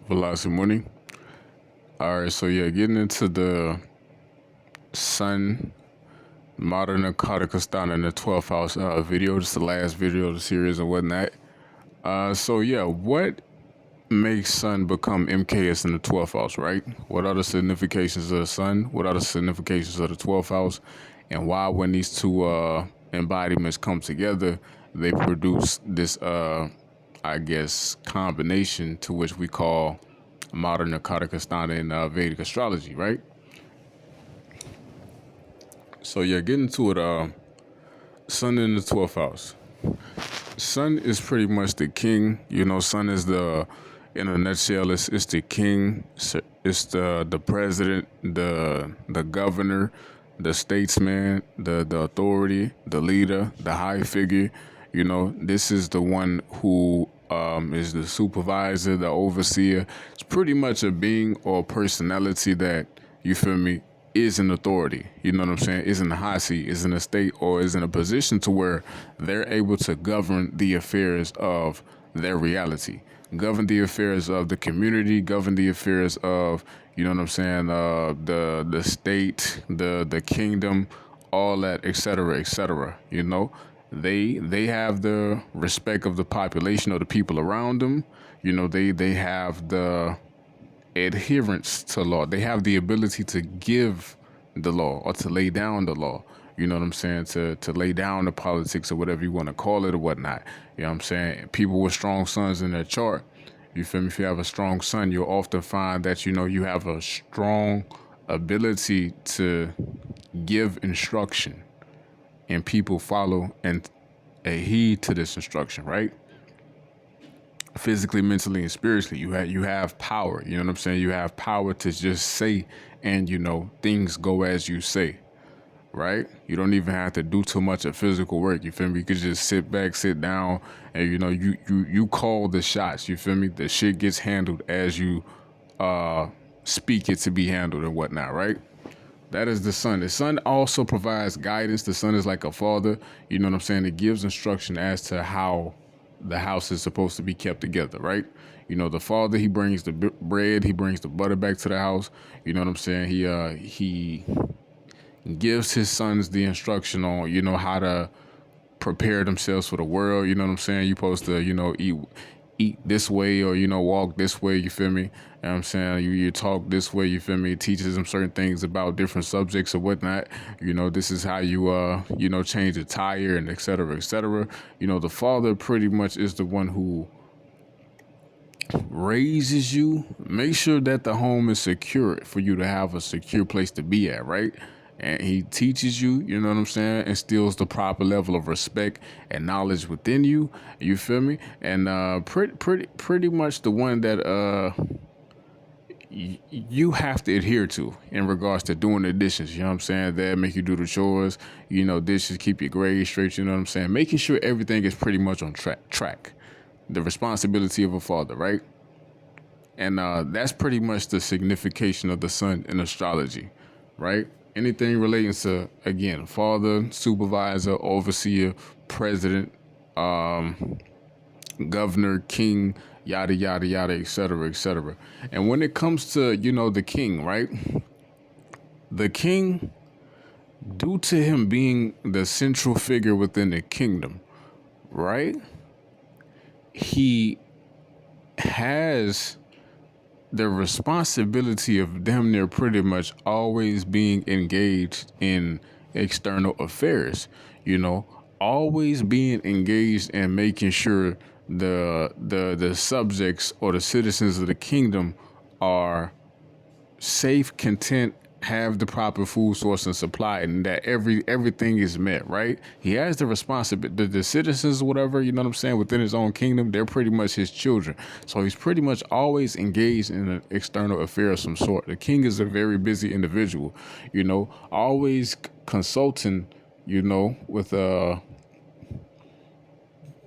Velocity Money. All right, so yeah, getting into the Sun, Marana, Karaka, Sthana in the 12th house video. This is the last video of the series and whatnot. So yeah, what makes Sun become MKS in the 12th house, right? What are the significations of the Sun? What are the significations of the 12th house? And why, when these two embodiments come together, they produce this, I guess, combination to which we call modern Karaka in Vedic astrology, right? So yeah, getting to it. Sun in the 12th house. Sun is pretty much the king. You know, Sun is in a nutshell, it's the king. It's the president, the governor, the statesman, the authority, the leader, the high figure. You know, this is the one who is the supervisor, the overseer. It's pretty much a being or personality that, you feel me, is an authority. You know what I'm saying? Is in a high seat, is in a state, or is in a position to where they're able to govern the affairs of their reality, govern the affairs of the community, govern the affairs of, you know what I'm saying, the state, the kingdom, all that, etc., etc. You know, they have the respect of the population or the people around them. You know, they have the adherence to law. They have the ability to give the law or to lay down the law. You know what I'm saying? To lay down the politics or whatever you want to call it or whatnot. You know what I'm saying? People with strong suns in their chart, you feel me? If you have a strong sun, you'll often find that, you know, you have a strong ability to give instruction and people follow and heed to this instruction, right? Physically, mentally, and spiritually, you have power. You know what I'm saying? You have power to just say, and you know, things go as you say, right? You don't even have to do too much of physical work. You feel me? You could just sit back, sit down, and you know, you call the shots. You feel me? The shit gets handled as you speak it to be handled and whatnot, right? That is the sun. The sun also provides guidance. The sun is like a father. You know what I'm saying? It gives instruction as to how the house is supposed to be kept together, right? You know, the father, he brings the bread, he brings the butter back to the house. You know what I'm saying? He gives his sons the instruction on, you know, how to prepare themselves for the world. You know what I'm saying? You're supposed to, you know, eat this way, or, you know, walk this way. You feel me? You know what I'm saying? You talk this way. You feel me? It teaches them certain things about different subjects or whatnot. You know, this is how you know, change the tire and et cetera, et cetera. You know, the father pretty much is the one who raises you. Make sure that the home is secure for you to have a secure place to be at, right? And he teaches you, you know what I'm saying, instills the proper level of respect and knowledge within you. You feel me? And pretty much the one that you have to adhere to in regards to doing the dishes. You know what I'm saying? That make you do the chores. You know, dishes, keep your grades straight. You know what I'm saying? Making sure everything is pretty much on track. The responsibility of a father, right? And that's pretty much the signification of the sun in astrology, right? Anything relating to, again, father, supervisor, overseer, president, governor, king, yada, yada, yada, et cetera, et cetera. And when it comes to, you know, the king, right? The king, due to him being the central figure within the kingdom, right? He has the responsibility of damn near pretty much always being engaged in external affairs, you know, always being engaged and making sure the subjects or the citizens of the kingdom are safe, content, have the proper food source and supply, and that everything is met, right? He has the responsibility. The citizens, whatever, you know what I'm saying, within his own kingdom, they're pretty much his children. So he's pretty much always engaged in an external affair of some sort. The king is a very busy individual, you know, always consulting, you know, with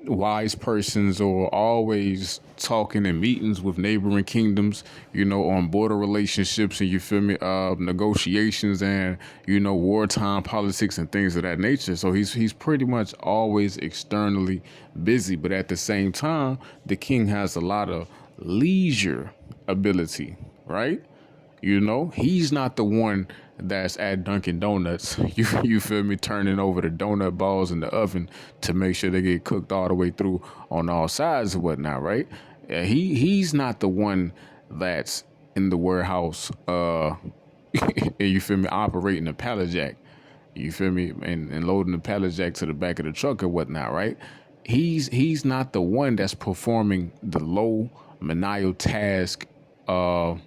wise persons, or always talking in meetings with neighboring kingdoms, you know, on border relationships, and you feel me, negotiations, and, you know, wartime politics and things of that nature. So he's pretty much always externally busy, but at the same time, the king has a lot of leisure ability, right? He's not the one that's at Dunkin' Donuts. You feel me? Turning over the donut balls in the oven to make sure they get cooked all the way through on all sides and whatnot, right? He's not the one that's in the warehouse. You feel me? Operating a pallet jack. You feel me? And loading the pallet jack to the back of the truck or whatnot, right? He's not the one that's performing the low menial task of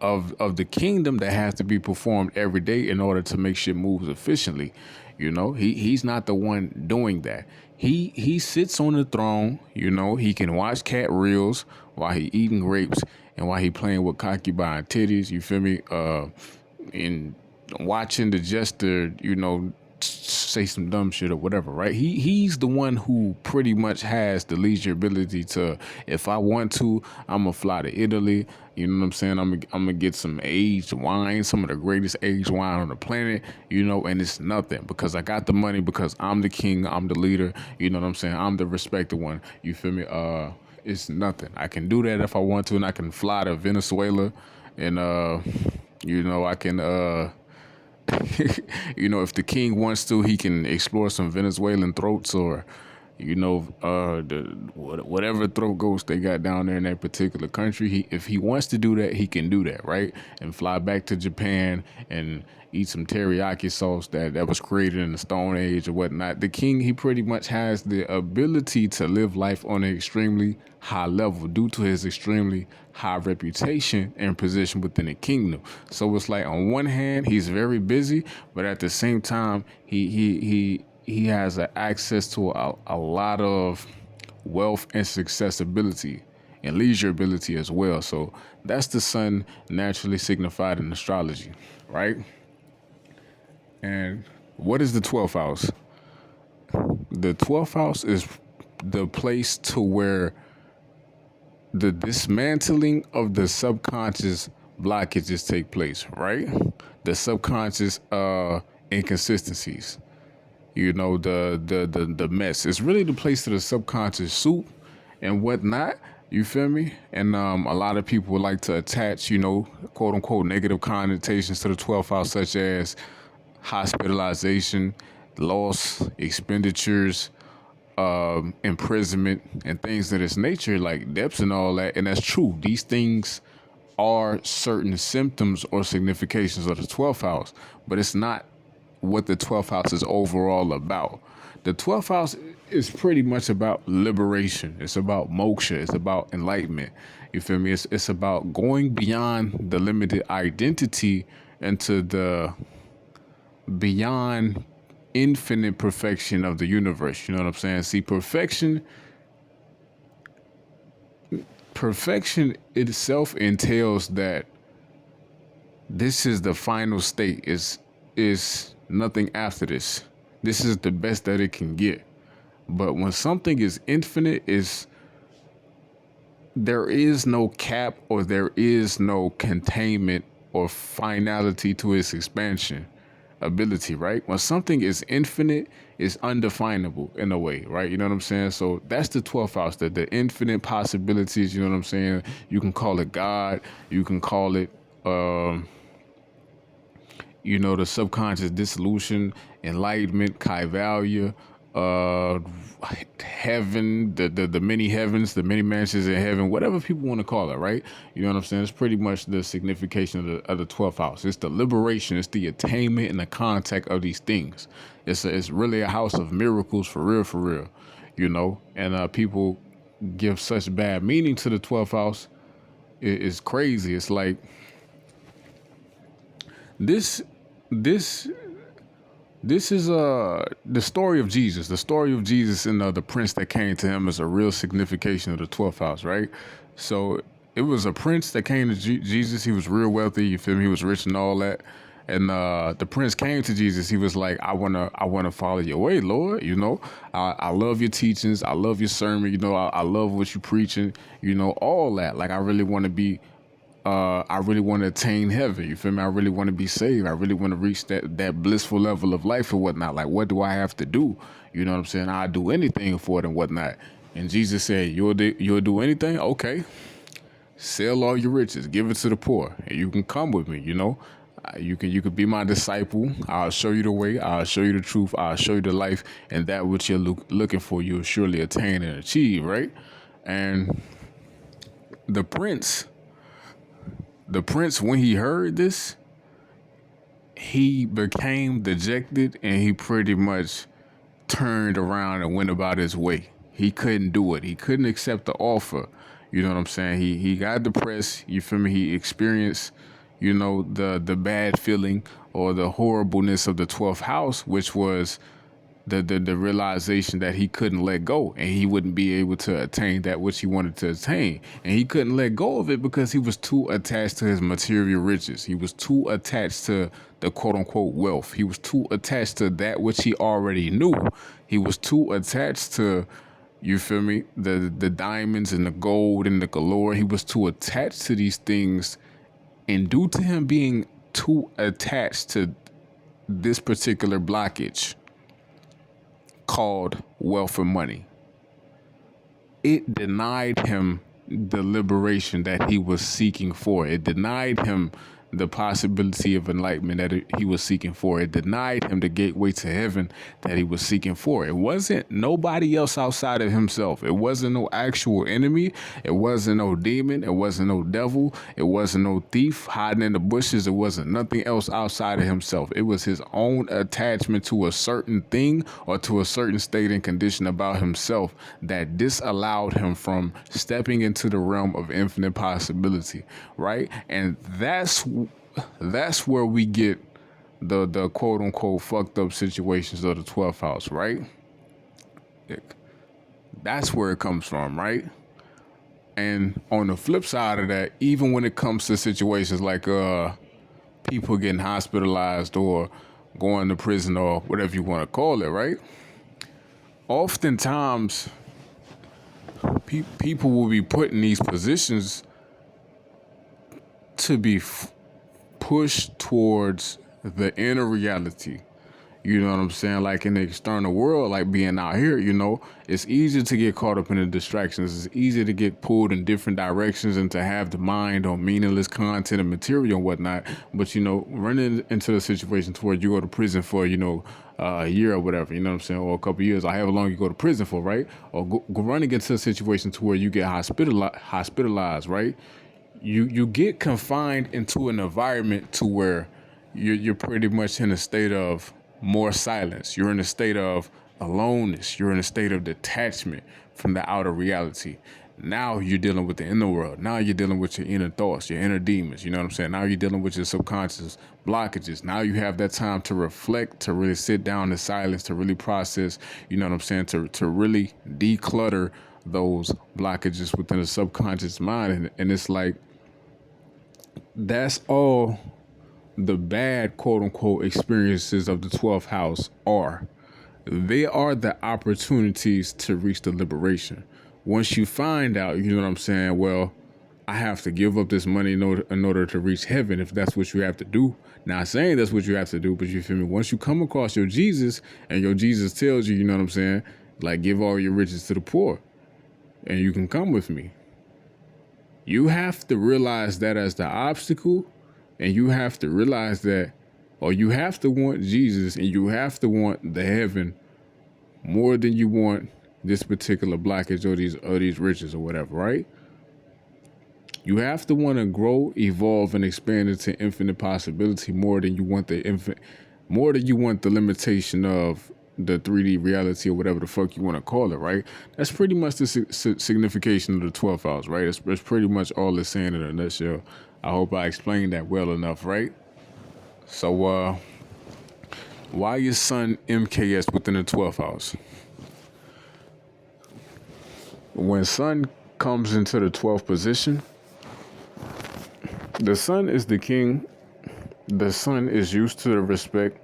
the kingdom that has to be performed every day in order to make shit move efficiently. He's not the one doing that. He sits on the throne. He can watch cat reels while he eating grapes and while he playing with concubine titties. You feel me? And watching the jester, say some dumb shit or whatever, right? He's the one who pretty much has the leisure ability to, if I want to, I'm gonna fly to Italy. You know what I'm saying? I'm gonna get some aged wine, some of the greatest aged wine on the planet. And it's nothing because I got the money, because I'm the king, I'm the leader. You know what I'm saying? I'm the respected one. You feel me? It's nothing. I can do that if I want to, and I can fly to Venezuela, and I can. If the king wants to, he can explore some Venezuelan throats, or whatever throat ghost they got down there in that particular country. If he wants to do that, he can do that, right? And fly back to Japan and eat some teriyaki sauce that was created in the Stone Age or whatnot. The king, he pretty much has the ability to live life on an extremely high level due to his extremely high reputation and position within the kingdom. So it's like, on one hand, he's very busy, but at the same time, he has access to a lot of wealth and successability and leisure ability as well. So that's the sun naturally signified in astrology, right? And what is the 12th house? The 12th house is the place to where the dismantling of the subconscious blockages take place, right? The subconscious inconsistencies. The mess. It's really the place of the subconscious soup and whatnot. You feel me? And a lot of people would like to attach, quote unquote, negative connotations to the 12th house, such as hospitalization, loss, expenditures, imprisonment, and things of this nature, like debts and all that. And that's true. These things are certain symptoms or significations of the 12th house, but it's not what the 12th house is overall about. The 12th house is pretty much about liberation. It's about moksha. It's about enlightenment. You feel me? It's about going beyond the limited identity into the beyond infinite perfection of the universe. You know what I'm saying? See, perfection itself entails that this is the final state. Is nothing after this. This is the best that it can get. But when something is infinite, there is no cap, or there is no containment or finality to its expansion ability, right? When something is infinite, it's undefinable in a way, right? You know what I'm saying? So that's the 12th house, the infinite possibilities. You know what I'm saying? You can call it God. You can call it, the subconscious dissolution, enlightenment, kaivalya, heaven, the many heavens, the many mansions in heaven, whatever people want to call it, right? You know what I'm saying? It's pretty much the signification of the 12th house. It's the liberation, it's the attainment and the contact of these things. It's really a house of miracles, for real, and people give such bad meaning to the 12th house. It's crazy. It's like this is the story of Jesus. The story of Jesus and the prince that came to him is a real signification of the 12th house, right? So it was a prince that came to Jesus. He was real wealthy. You feel me? He was rich and all that. And the prince came to Jesus. He was like, I wanna follow your way, Lord. I love your teachings. I love your sermon. I love what you preaching. All that. Like, I really want to be. I really want to attain heaven. You feel me? I really want to be saved. I really want to reach that blissful level of life or whatnot. Like, what do I have to do? You know what I'm saying? I'll do anything for it and whatnot. And Jesus said, you'll do anything? Okay. Sell all your riches, give it to the poor, and you can come with me. You could be my disciple. I'll show you the way. I'll show you the truth. I'll show you the life, and that which you're looking for, you'll surely attain and achieve. Right? And the prince, when he heard this, he became dejected, and he pretty much turned around and went about his way. He couldn't do it. He couldn't accept the offer. You know what I'm saying? He got depressed. You feel me? He experienced, the bad feeling or the horribleness of the 12th house, which was the realization that he couldn't let go, and he wouldn't be able to attain that which he wanted to attain. And he couldn't let go of it because he was too attached to his material riches. He was too attached to the quote unquote wealth. He was too attached to that which he already knew. He was too attached to, you feel me, the diamonds and the gold and the galore. He was too attached to these things. And due to him being too attached to this particular blockage called wealth and money, it denied him the liberation that he was seeking for. It denied him the possibility of enlightenment that he was seeking for. It denied him the gateway to heaven that he was seeking for. It wasn't nobody else outside of himself. It wasn't no actual enemy. It wasn't no demon. It wasn't no devil. It wasn't no thief hiding in the bushes. It wasn't nothing else outside of himself. It was his own attachment to a certain thing or to a certain state and condition about himself that disallowed him from stepping into the realm of infinite possibility, right? And that's where we get the quote unquote fucked up situations of the 12th house, right? That's where it comes from, right? And on the flip side of that, even when it comes to situations like people getting hospitalized or going to prison or whatever you want to call it, right? Oftentimes, people will be put in these positions to be pushed towards the inner reality. You know what I'm saying? Like in the external world, like being out here, it's easy to get caught up in the distractions. It's easy to get pulled in different directions and to have the mind on meaningless content and material and whatnot. But, running into the situation to where you go to prison for, a year or whatever, you know what I'm saying? Or a couple of years, or however long you go to prison for, right? Or running into a situation to where you get hospitalized, right? You get confined into an environment to where you're pretty much in a state of more silence. You're in a state of aloneness. You're in a state of detachment from the outer reality. Now you're dealing with the inner world. Now you're dealing with your inner thoughts, your inner demons. You know what I'm saying? Now you're dealing with your subconscious blockages. Now you have that time to reflect, to really sit down in silence, to really process, you know what I'm saying? To really declutter those blockages within the subconscious mind. And it's like, that's all the bad quote unquote experiences of the 12th house are. They are the opportunities to reach the liberation. Once you find out, you know what I'm saying? Well, I have to give up this money in order to reach heaven, if that's what you have to do. Not saying that's what you have to do, but you feel me? Once you come across your Jesus and your Jesus tells you, you know what I'm saying? Like, give all your riches to the poor and you can come with me. You have to realize that as the obstacle, and you have to realize that, or you have to want Jesus and you have to want the heaven more than you want this particular blockage or these riches or whatever, right? You have to want to grow, evolve, and expand into infinite possibility more than you want the limitation of the 3D reality or whatever the fuck you want to call it, right? That's pretty much the signification of the 12th house, right? That's pretty much all it's saying in a nutshell. I hope I explained that well enough, right? So, why is Sun MKS within the 12th house? When Sun comes into the 12th position, the Sun is the king. The Sun is used to the respect.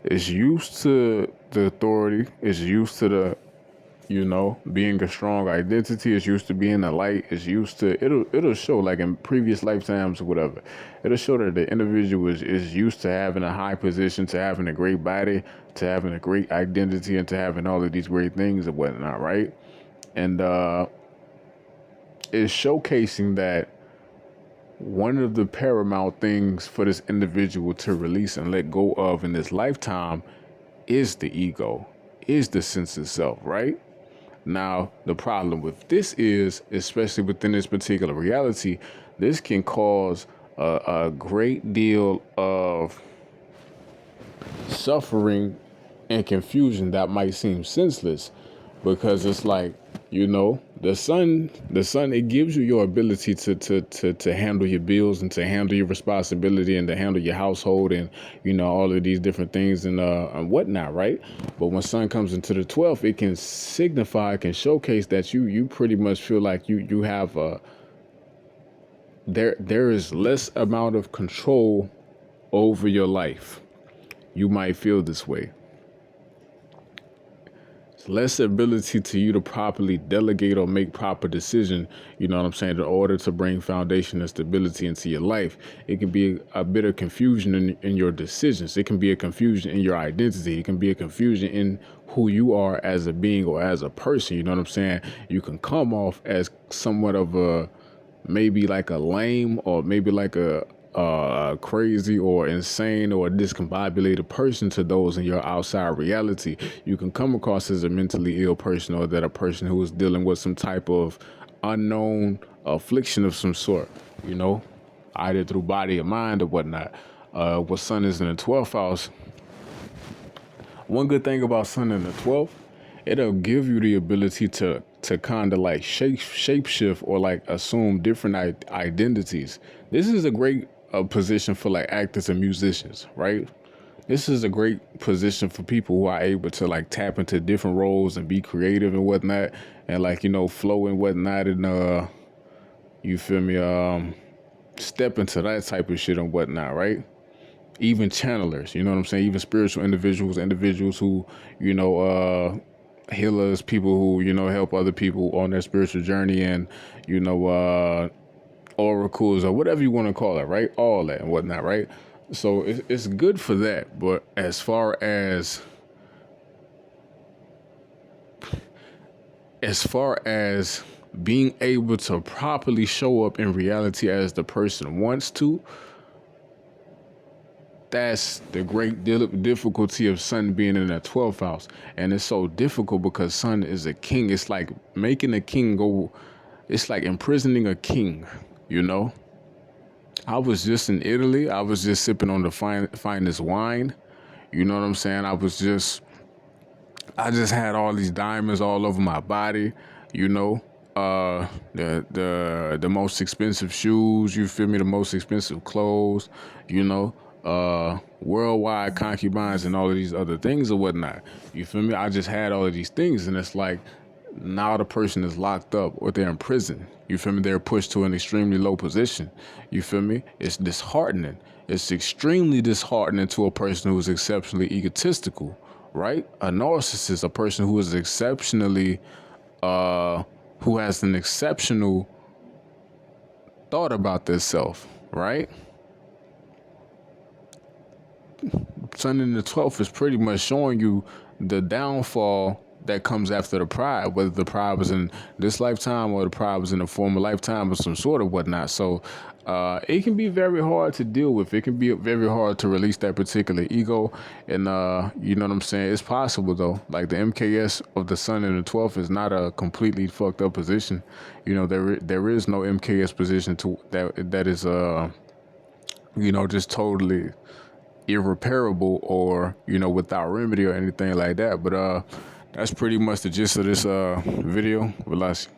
Is used to the authority. Is used to the, being a strong identity. Is used to being the light. Is used to, it'll show like in previous lifetimes or whatever. It'll show that the individual is used to having a high position, to having a great body, to having a great identity, and to having all of these great things and whatnot, right? And it's showcasing that one of the paramount things for this individual to release and let go of in this lifetime is the ego, is the sense of self, right? Now, the problem with this is, especially within this particular reality, this can cause a great deal of suffering and confusion that might seem senseless, because it's like, the sun, it gives you your ability to handle your bills and to handle your responsibility and to handle your household and, all of these different things and whatnot, right? But when sun comes into the 12th, it can signify, it can showcase that you pretty much feel like you have there is less amount of control over your life. You might feel this way. Less ability to you to properly delegate or make proper decision, in order to bring foundation and stability into your life. It can be a bit of confusion in your decisions. It can be a confusion in your identity. It can be a confusion in who you are as a being or as a person. You can come off as somewhat of a, maybe like a lame, or maybe like a crazy or insane or discombobulated person to those in your outside reality. You can come across as a mentally ill person, or that a person who is dealing with some type of unknown affliction of some sort, either through body or mind or whatnot. What sun is in the 12th house. One good thing about sun in the 12th, it'll give you the ability to kind of like shapeshift or like assume different identities. This is a great position for like actors and musicians, right? This is a great position for people who are able to like tap into different roles and be creative and whatnot, and like, flow and whatnot, and you feel me, step into that type of shit and whatnot, right? Even channelers, even spiritual individuals who, healers, people who, help other people on their spiritual journey, and, oracles or whatever you want to call it, right? All that and whatnot, right? So it's good for that. But as far as being able to properly show up in reality as the person wants to, that's the great difficulty of sun being in that 12th house. And it's so difficult because sun is a king. It's like making a king go, it's like imprisoning a king, I was just in Italy. I was just sipping on the finest wine. You know what I'm saying? I just had all these diamonds all over my body, the most expensive shoes, you feel me, the most expensive clothes, worldwide concubines and all of these other things or whatnot. You feel me? I just had all of these things, and it's like, now the person is locked up or they're in prison. You feel me? They're pushed to an extremely low position. You feel me? It's disheartening. It's extremely disheartening to a person who is exceptionally egotistical, right? A narcissist, a person who is exceptionally, who has an exceptional thought about their self, right? Sun in the 12th is pretty much showing you the downfall that comes after the pride, whether the pride was in this lifetime or the pride was in a former lifetime or some sort of whatnot. So it can be very hard to deal with. It can be very hard to release that particular ego. And you know what I'm saying? It's possible though. Like the MKS of the sun in the 12th is not a completely fucked up position. There is no MKS position that is just totally irreparable or without remedy or anything like that. But that's pretty much the gist of this video. Velocity.